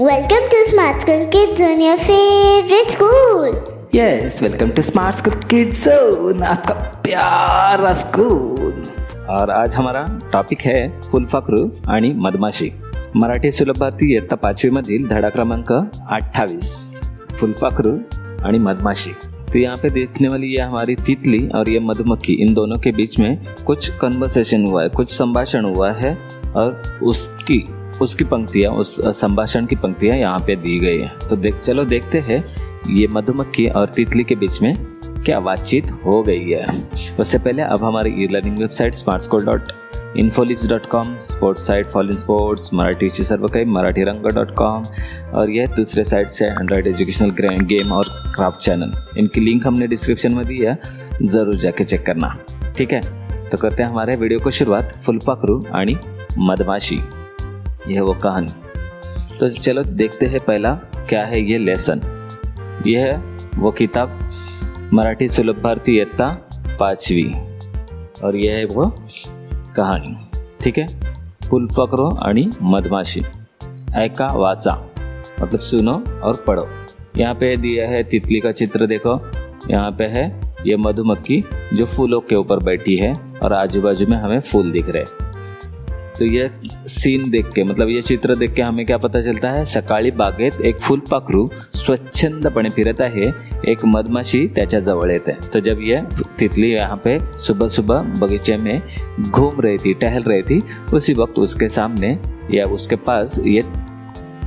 Welcome to Smart School Kids Zone, your favorite school. Yes, welcome to smart school kids zone, आपका प्यारा school. और आज हमारा topic है फुलपाखरू आणि मधमाशी। मराठी सुलभ भारती इयत्ता 5वी मधील धडा क्रमांक 28 फुलपाखरू आणि मधमाशी। तो यहाँ पे देखने वाली ये हमारी तितली और ये मधुमक्खी, इन दोनों के बीच में कुछ कन्वर्सेशन हुआ है, कुछ संभाषण हुआ है और उसकी पंक्तियाँ, उस संभाषण की पंक्तियाँ यहाँ पे दी गई है। तो चलो देखते हैं ये मधुमक्खी और तितली के बीच में क्या बातचीत हो गई है। उससे पहले अब हमारी e learning website smartschool.infolips.com, sports site fallen sports, मराठीची सर्व काही, मराठीरंग.com और यह दूसरे साइट से एंड्रॉइड एजुकेशनल गेम और क्राफ्ट चैनल, इनकी लिंक हमने डिस्क्रिप्शन में दी है, ज़रूर जाके चेक करना। ठीक है, तो करते हैं हमारे वीडियो को शुरुआत। फुलपाखरू आणि मधमाशी, यह वो कहानी। तो चलो देखते हैं पहला क्या है ये लेसन। यह है वो किताब मराठी सुलभ भारती इयत्ता 5वी और यह है वो कहानी। ठीक है, फुलपाखरू आणि मधमाशी। ऐका वाचा मतलब सुनो और पढ़ो। यहाँ पे दिया है तितली का चित्र, देखो यहाँ पे है ये मधुमक्खी जो फूलों के ऊपर बैठी है और आजू बाजू में हमें फूल दिख रहे हैं। तो ये सीन देख के, मतलब ये चित्र देख के हमें क्या पता चलता है, सकाळी बागेत एक फुलपाखरू स्वच्छंदपणे फिरत आहे, एक मधमाशी त्याच्या जवळ येते। तो जब ये तितली यहाँ पे सुबह सुबह बगीचे में घूम रही थी, टहल रही थी, उसी वक्त उसके सामने या उसके पास ये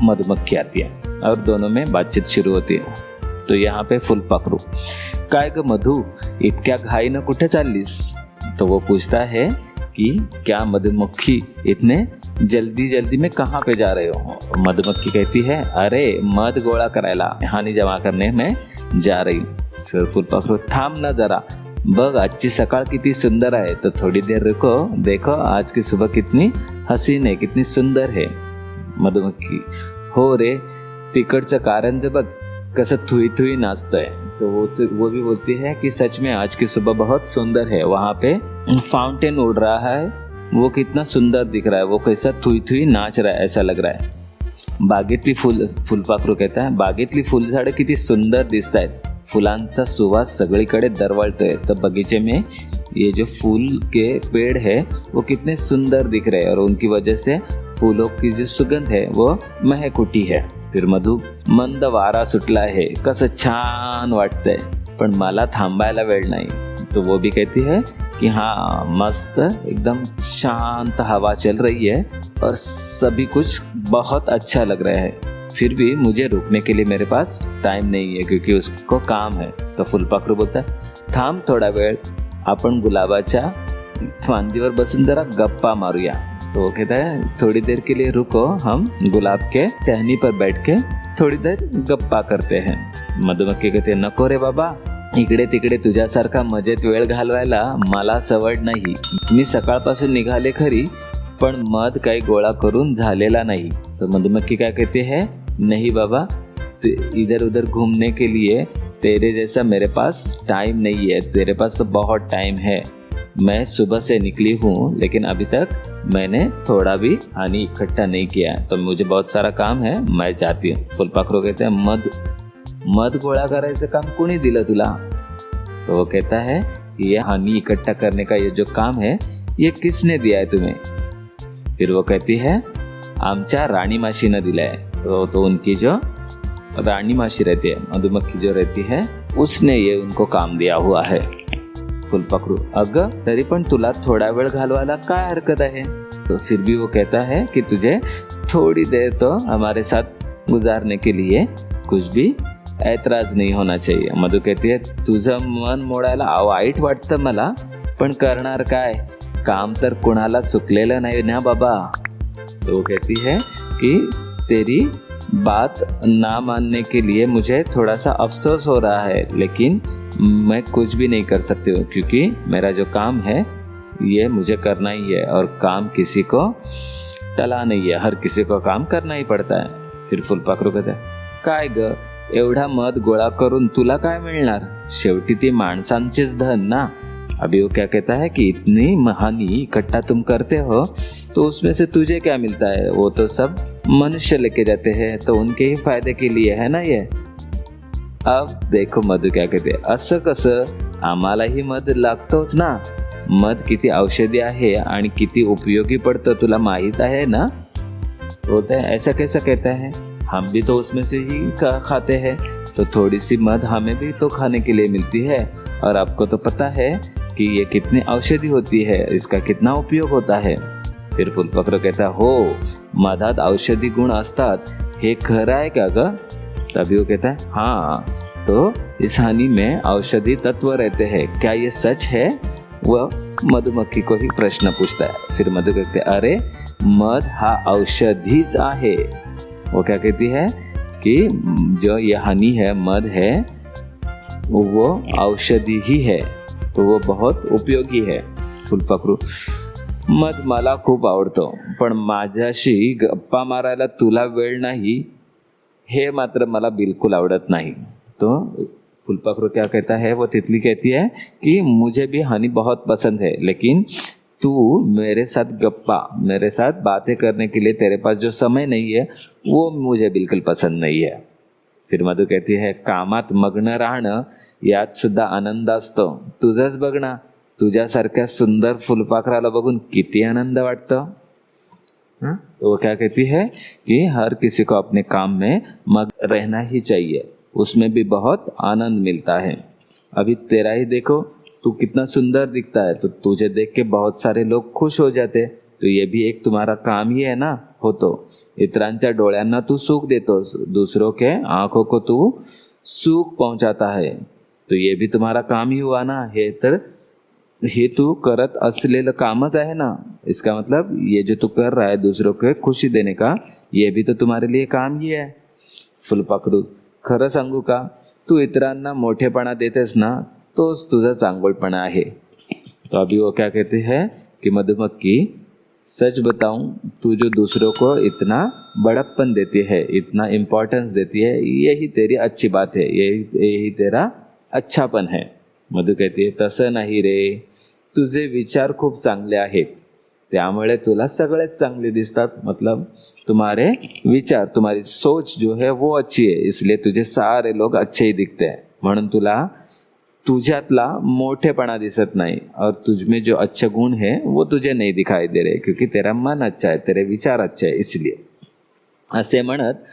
मधुमक्खी आती है और दोनों में बातचीत शुरू होती है। तो यहाँ पे फुलपाखरू, काय ग मधु, इतक्या घाईनं कुठे चाललीस? तो वो पूछता है कि क्या मधुमक्खी, इतने जल्दी जल्दी में कहाँ पे जा रहे हो? मधुमक्खी कहती है, अरे मध गोळा करायला, हानी जमा करने में जा रही हूँ। फिर फुलपाखरू, थांब ना जरा, बघ आजची सकाळ किती सुंदर आहे, तो थोड़ी देर रुको, देखो आज की सुबह कितनी हसीन है, कितनी सुंदर है। मधुमक्खी, हो रे, तिकडचं कारंज बघ कसं थुई थुई नाचतंय। तो वो भी बोलती है कि सच में आज की सुबह बहुत सुंदर है, वहाँ पे फाउंटेन उड़ रहा है, वो कितना सुंदर दिख रहा है, वो कैसा थुई थुई नाच रहा है, ऐसा लग रहा है। बागेतली फुलपाखरू कहता है, बागेतली फुलझाडं किती सुंदर दिसत आहेत, फुलांचा सुवास सगळीकडे दरवळतोय। तो बगीचे में ये जो फूल के पेड़ है वो कितने सुंदर दिख रहे हैं और उनकी वजह से फूलों की जो सुगंध है वो महक उठी है। फिर मधु, मंद वारा सुटला है, कसं छान वाटतंय, पण मला थांबायला वेळ नाही। तो वो भी कहती है कि हाँ, मस्त एकदम शांत हवा चल रही है और सभी कुछ बहुत अच्छा लग रहा है, फिर भी मुझे रुकने के लिए मेरे पास टाइम नहीं है क्योंकि उसको काम है। तो फुलपाखरू बोलता है, थांब थोडा वेळ, आपण गुलाबाच्या फांदीवर बसून जरा गप्पा मारूया। तो वो कहता है, थोड़ी देर के लिए रुको, हम गुलाब के टहनी पर बैठ के थोड़ी देर गप्पा करते हैं। मधुमक्खी कहते, नको रे बाबा, इकडे तिकडे तुझ्यासारखा मजेत वेळ घालवायला मला सवड नाही। मी सकाळपासून निघाले खरी, पण मध काही गोळा करून झालेला नाही। तो मधुमक्खी क्या कहते हैं, नहीं बाबा, इधर उधर घूमने के लिए तेरे जैसा मेरे पास टाइम नहीं है, तेरे पास तो बहुत टाइम है। मैं सुबह से निकली हूँ लेकिन अभी तक मैंने थोड़ा भी हानि इकट्ठा नहीं किया है, तो मुझे बहुत सारा काम है, मैं जाती हूँ। फुलपाखरू कहते हैं, मध गोळा करायचं काम कोणी दिलं तुला? तो वो कहता है कि ये हानि इकट्ठा करने का ये जो काम है ये किसने दिया है तुम्हें? फिर वो कहती है, आमच्या रानी माशी ने दिला है। तो उनकी जो रानी माशी रहती है, मधुमक्खी जो रहती है, उसने ये उनको काम दिया हुआ है। फुलपाखरू, अगं तरी पण तुला थोडा वेळ घालवायला काय हरकत आहे? तो फिर भी वो कहता है कि तुझे थोड़ी देर तो हमारे साथ गुजारने के लिए कुछ भी ऐतराज नहीं होना चाहिए। मधु कहती है, तुझं मन मोडायला वाईट वाटतं मला, पण करणार काय, काम तर कुणाला चुकलेलं नाही ना बाबा। तो वो कहती है कि तेरी बात ना मानने के लिए मुझे थोड़ा सा अफसोस हो रहा है, लेकिन मैं कुछ भी नहीं कर सकती हूँ क्योंकि मेरा जो काम है ये मुझे करना ही है और काम किसी को टला नहीं है, हर किसी को काम करना ही पड़ता है। फिर फुलपाखरू कहते हैं, काय ग, एवढा मध गोळा करून तुला काय मिळणार? शेवटी ती माणसांचीच धन ना, अभी वो क्या कहता है कि इतनी हानि इकट्ठा तुम करते हो तो उसमें से तुझे क्या मिलता है, वो तो सब मनुष्य लेके जाते हैं, तो उनके ही फायदे के लिए है ना ये। अब देखो मधु क्या कहते, असं कसं, आम्हालाही मध लागतोच ना, मध किती औषधी आहे आणि किती उपयोगी पड़ता तुला माहित आहे ना। बोलते हैं ऐसा कैसा कहता है, हम भी तो उसमें से ही खाते हैं, तो थोड़ी सी मध हमें भी तो खाने के लिए मिलती है, और आपको तो पता है कि ये कितनी औषधि होती है, इसका कितना उपयोग होता है। फिर फुलपाखरू कहता हो, मधात औषधी गुण असतात, हे खरं आहे का ग। तभी वो कहता है हाँ, तो इस हनी में औषधि तत्व रहते हैं, क्या ये सच है। वह मधुमक्खी को ही प्रश्न पूछता है। फिर मधु कहते अरे मध हा औषधीच आहे। वो क्या कहती है कि जो ये हनी है, मध है, वो औषधि ही है, तो वो बहुत उपयोगी है। फुलपाखरू, मध मला खूप आवडतो, पण माझ्याशी गप्पा मारायला तुला वेळ नाही, हे मात्र मला बिल्कुल आवडत नहीं। तो फुलपाखरू क्या कहता है, वो तितली कहती है कि मुझे भी हनी बहुत पसंद है, लेकिन तू मेरे साथ बातें करने के लिए तेरे पास जो समय नहीं है वो मुझे बिल्कुल पसंद नहीं है। फिर मधु कहती है कामात मग्न राहणं यात सुद्धा आनंद असतो, तुझंच बघ ना, तुझ्यासारख्या सुंदर फुलपाखराला बघून किती आनंद वाटतं। तो वो क्या कहती है कि हर किसी को अपने काम में मग्न रहना ही चाहिए, उसमें भी बहुत आनंद मिलता है। अभी तेरा ही देखो, तू कितना सुंदर दिखता है, तो तुझे देख के बहुत सारे लोग खुश हो जाते, तो ये भी एक तुम्हारा काम ही है ना, होतो। इतरांच्या डोळ्यांना तू सुख देतोस, दूसरों के आंखों को तू सुख पहुंचाता है, तो ये भी तुम्हारा काम ही हुआ ना। हे तू करत असलेलं कामच आहे ना, इसका मतलब ये जो तू कर रहा है दूसरों को खुशी देने का, ये भी तो तुम्हारे लिए काम ही है। फुलपाखरू, खरं सांगू का, तू इतरांना मोठेपणा देतेस ना, तोच तुझा चांगुलपणा आहे। तो अभी वो क्या कहते हैं कि मधुमक्खी, सच बताऊं, तू जो दूसरों को इतना बड़प्पन देती है, इतना इम्पोर्टेंस देती है, यही तेरी अच्छी बात है, यही तेरा अच्छापन है। मधु कहती है तसं नाही रे, तुझे विचार खूप चांगले आहेत, त्यामुळे तुला सगळेच चांगले दिसतात। मतलब तुम्हारे विचार, तुम्हारी सोच जो है वो अच्छी है, इसलिए तुझे सारे लोग अच्छे ही दिखते हैं, म्हणून तुला तुझ्यातला मोठेपणा दिसत नाही, और तुझमें जो अच्छे गुण है वो तुझे नहीं दिखाई दे रहे, क्योंकि तेरा मन अच्छा है, तेरे विचार अच्छे है, इसलिए। असे म्हणत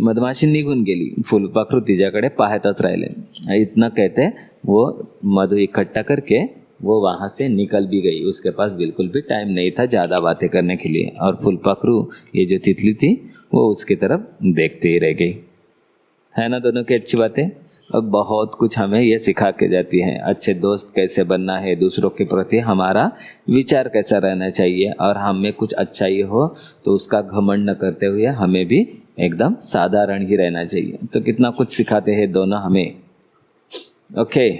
मधमाशी निघून गेली। फुलपाखरू तिच्याकडे पाहतच राहिले। इतना कहते वो मधु इकट्ठा करके वो वहाँ से निकल भी गई। उसके पास बिल्कुल भी टाइम नहीं था ज़्यादा बातें करने के लिए, और फुलपाखरू ये जो तितली थी वो उसकी तरफ देखते ही रह गई। है ना दोनों की अच्छी बातें। अब बहुत कुछ हमें ये सिखा के जाती हैं, अच्छे दोस्त कैसे बनना है, दूसरों के प्रति हमारा विचार कैसा रहना चाहिए, और हमें कुछ अच्छाई हो तो उसका घमंड न करते हुए हमें भी एकदम साधारण ही रहना चाहिए। तो कितना कुछ सिखाते हैं दोनों हमें। ओके,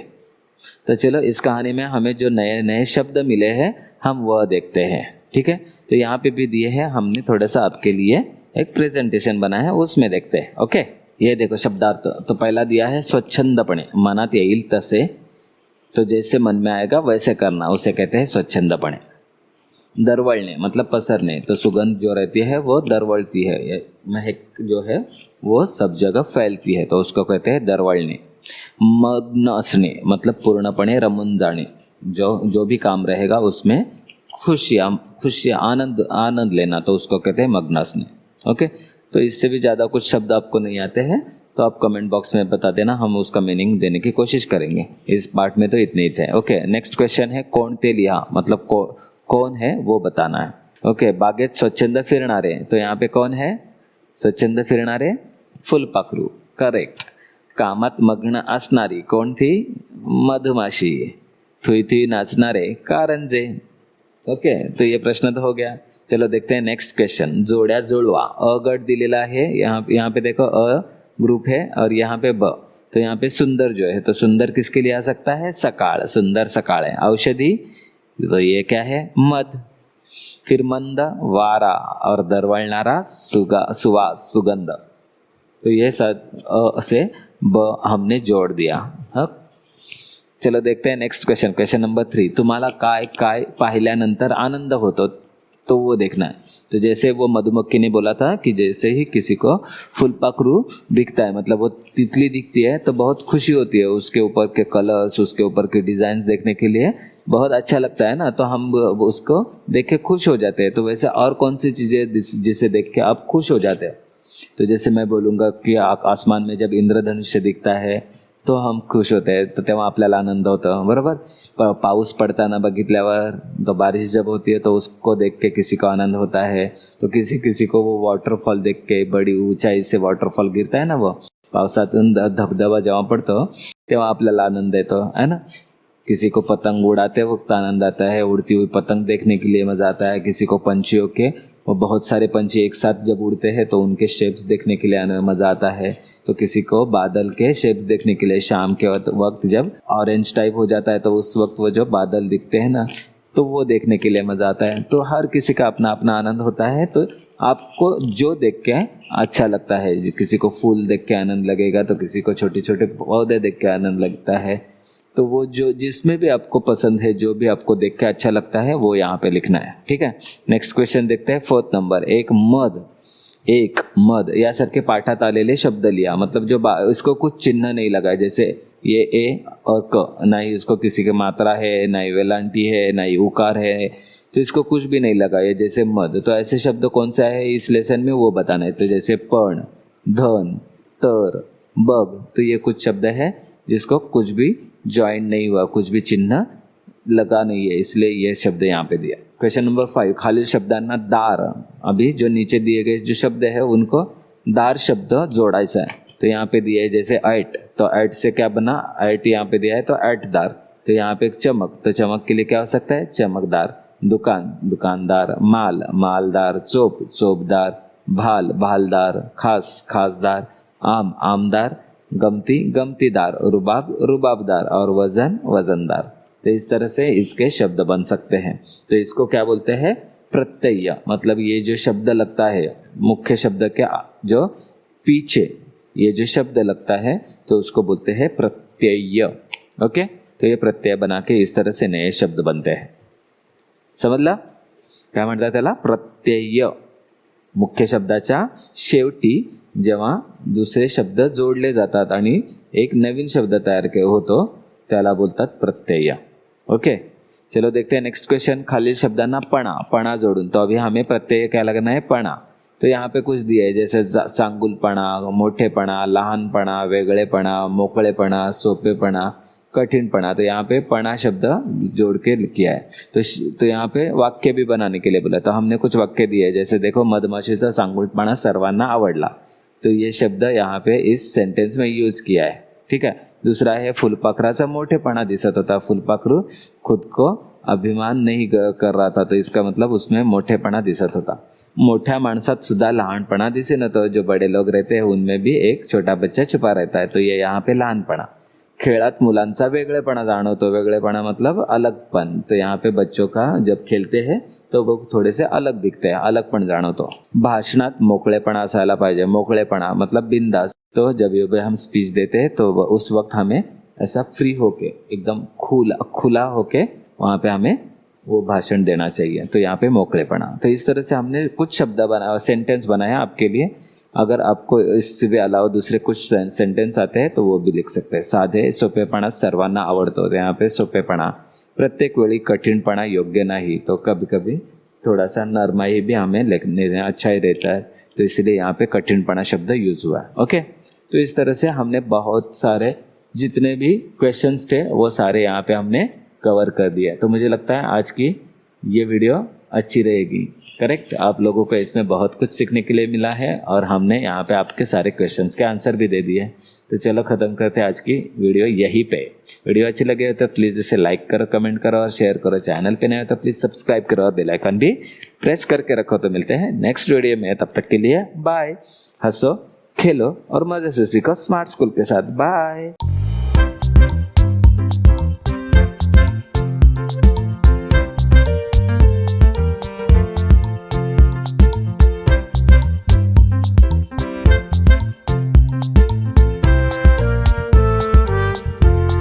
तो चलो इस कहानी में हमें जो नए नए शब्द मिले हैं हम वह देखते हैं। ठीक है, तो यहाँ पे भी दिए हैं, हमने थोड़ा सा आपके लिए एक प्रेजेंटेशन बनाया है, उसमें देखते हैं। ओके, ये देखो शब्दार्थ। तो पहला दिया है स्वच्छंदपणे, मनात येईल तसे, तो जैसे मन में आएगा वैसे करना, उसे कहते हैं स्वच्छंदपणे। दरवळणे मतलब पसरने, तो सुगंध जो रहती है वो दरवळती है, महक जो है वो सब जगह फैलती है, तो उसको कहते हैं दरवळणे। मग्न असणे मतलब पूर्णपणे रमून जाने, जो भी काम रहेगा उसमें खुशी आनंद लेना, तो उसको कहते हैं मग्न असणे। ओके, तो इससे भी ज़्यादा कुछ शब्द आपको नहीं आते हैं तो आप कमेंट बॉक्स में बता देना, हम उसका मीनिंग देने की कोशिश करेंगे। इस पार्ट में तो इतने ही थे। ओके, नेक्स्ट क्वेश्चन है कोणते लिहा, मतलब कौन है वो बताना है। ओके, बागेत स्वच्छंद फिरणारे, तो यहाँ पे कौन है स्वच्छंद फिरणारे? फुलपाखरू, करेक्ट। कामात मग्न असणारी कोण थी? मधमाशी। Thuy Thuy नाचणारे कारंजे। ओके, तो ये प्रश्न तो हो गया। चलो देखते हैं नेक्स्ट क्वेश्चन। जोड्या जुळवा, अ गट दिलेला है, यहाँ पे देखो अ ग्रुप है और यहाँ पे ब, तो यहाँ पे सुंदर जो है, तो सुंदर किसके लिए आ सकता है? सकाळ, सुंदर सकाळ है। औषधि, तो ये क्या है? मध। फिर मंद, वारा, और दरवळणारा सुवास, सुगंध, तो ये सब अ से ब हमने जोड़ दिया। हाँ, चलो देखते हैं नेक्स्ट क्वेश्चन. Question number 3. तुम्हाला काय काय पाहिल्यानंतर आनंद होतो तो वो देखना है. तो जैसे वो मधुमक्खी ने बोला था कि जैसे ही किसी को फुलपाखरू दिखता है, मतलब वो तितली दिखती है तो बहुत खुशी होती है, उसके ऊपर के कलर्स, उसके ऊपर के डिजाइन देखने के लिए बहुत अच्छा लगता है ना, तो हम उसको देख के खुश हो जाते हैं. तो वैसे और कौन सी चीजें जिसे देख के आप खुश हो जाते हैं? तो जैसे मैं बोलूँगा की आसमान में जब इंद्रधनुष्य दिखता है तो हम खुश होते हैं, तो तेव्हा आपल्याला आनंद होतो, बरोबर. पाऊस पडताना बघितल्यावर, तो बारिश जब होती है तो उसको देख के किसी को आनंद होता है. तो किसी किसी को वो वॉटरफॉल देख के, बड़ी ऊंचाई से वॉटरफॉल गिरता है ना, वो पावसातून धबधबा जेव्हा पडतो तेव्हा आपल्याला आनंद येतो, है ना. किसी को पतंग उड़ाते वक्त आनंद आता है, उड़ती हुई पतंग देखने के लिए मजा आता है. किसी को पंछियों के, वो बहुत सारे पंछी एक साथ जब उड़ते हैं तो उनके शेप्स देखने के लिए मज़ा आता है. तो किसी को बादल के शेप्स देखने के लिए शाम के वक्त जब ऑरेंज टाइप हो जाता है तो उस वक्त वो जो बादल दिखते हैं ना, तो वो देखने के लिए मज़ा आता है. तो हर किसी का अपना अपना आनंद होता है. तो आपको जो देख के अच्छा लगता है, किसी को फूल देख के आनंद लगेगा, तो किसी को छोटे छोटे पौधे देख के आनंद लगता है. तो वो जो जिसमें भी आपको पसंद है, जो भी आपको देख के अच्छा लगता है, वो यहाँ पे लिखना है. ठीक है. नेक्स्ट क्वेश्चन देखते हैं. 4th number. एक मध यासारखे पाठात आलेले शब्द लिया. मतलब जो इसको कुछ चिन्ह नहीं लगाए, जैसे ये ए और क, ना ही इसको किसी की मात्रा है, ना ही वेलांटी है, ना ही उकार है, तो इसको कुछ भी नहीं लगाए जैसे मध. तो ऐसे शब्द कौन सा है इस लेसन में वो बताना है. तो जैसे पण, धन, तर, बग, तो ये कुछ शब्द है जिसको कुछ भी ज्वाइन नहीं हुआ, कुछ भी चिन्ह लगा नहीं है, इसलिए ये शब्द यहाँ पे दिया. Question number 5. खालील शब्दांना दार, अभी जो नीचे दिए गए जो शब्द है उनको दार शब्द जोड़ायचा है. तो यहाँ पे दिया है जैसे ऐट, तो ऐट से क्या बना, ऐट यहाँ पे दिया है तो ऐटदार. तो यहाँ पे चमक, तो चमक के लिए क्या हो सकता है, चमकदार. दुकान, दुकानदार. माल, मालदार. चोप, चोपदार. भाल, भालदार. खास, खासदार. आम, आमदार. गमती, गमतीदार. रुबाब, रुबाबदार. और वजन, वजनदार. तो इस तरह से इसके शब्द बन सकते हैं. तो इसको क्या बोलते हैं, प्रत्यय. मतलब ये जो शब्द लगता है मुख्य शब्द के जो पीछे ये जो शब्द लगता है तो उसको बोलते हैं प्रत्यय. ओके. तो ये प्रत्यय बना के इस तरह से नए शब्द बनते हैं. समजला काय म्हणतात त्याला, प्रत्यय. मुख्य शब्दाच्या शेवटी जेव्हा दुसरे शब्द जोडले जातात आणि एक नवीन शब्द तयार होतो त्याला बोलतात प्रत्यय. ओके. चलो देखते हैं नेक्स्ट क्वेश्चन. खालील शब्दांना पणा जोड़ून, तो अभी हमें प्रत्यय क्या लगना है, पणा. तो यहाँ पे कुछ दिया है जैसे चांगुलपणा, मोठेपणा, लहानपणा, वेगळेपणा, मोकळेपणा, सोपेपणा, कठिनपणा. तो यहाँ पे पणा शब्द जोड़ के किया है. तो यहाँ पे वाक्य भी बनाने के लिए बोला. तो हमने कुछ वाक्य दिए जैसे देखो, मधमाशीचा चांगुलपणा सर्वांना आवडला. तो ये शब्द यहाँ पे इस सेंटेंस में यूज किया है. ठीक है. दूसरा है फुलपाखराचा मोठेपणा दिसत होता. फुलपाखरू खुद को अभिमान नहीं कर रहा था, तो इसका मतलब उसमें मोठेपणा दिसत होता. मोठ्या माणसात सुद्धा लहानपणा दिसे न, तो जो बड़े लोग रहते हैं उनमें भी एक छोटा बच्चा छुपा रहता है. तो ये यहाँ पे लहानपणा. खेळात मुलांचा वेगळेपणा जाणवतो. वेगळेपणा मतलब अलगपन. तो यहाँ पे बच्चों का जब खेलते हैं तो वो थोड़े से अलग दिखते हैं, अलगपन जाणवतो. भाषणात मोकळेपणा असायला पाहिजे. मोकळेपणा मतलब बिंदास. तो जब भी हम स्पीच देते हैं तो उस वक्त हमें ऐसा फ्री होके, एकदम खुला होके वहाँ पे हमें वो भाषण देना चाहिए. तो यहाँ पे मोकळेपणा. तो इस तरह से हमने कुछ शब्द बनाया, सेंटेंस बनाया आपके लिए. अगर आपको इससे भी अलावा दूसरे कुछ सेंटेंस आते हैं तो वो भी लिख सकते हैं. साधे, सोपेपणा सर्वांना आवडतो. तो यहाँ पे सोपेपणा. प्रत्येक वेळी कठिनपणा योग्य नहीं. तो कभी कभी थोड़ा सा नरमाई भी हमें लिखने में अच्छा ही रहता है, तो इसलिए यहाँ पे कठिनपणा शब्द यूज हुआ है. ओके. तो इस तरह से हमने बहुत सारे जितने भी क्वेश्चंस थे वो सारे यहाँ पे हमने कवर कर दिया. तो मुझे लगता है आज की ये वीडियो अच्छी रहेगी. करेक्ट. आप लोगों को इसमें बहुत कुछ सीखने के लिए मिला है और हमने यहाँ पे आपके सारे क्वेश्चंस के आंसर भी दे दिए. तो चलो ख़त्म करते हैं आज की वीडियो यहीं पे. वीडियो अच्छी लगे तो प्लीज़ इसे लाइक करो, कमेंट करो और शेयर करो. चैनल पे नए हो तो प्लीज़ सब्सक्राइब करो और बेल आइकन भी प्रेस करके रखो. तो मिलते हैं नेक्स्ट वीडियो में. तब तक के लिए बाय. हंसो, खेलो और मज़े से सीखो स्मार्ट स्कूल के साथ. बाय.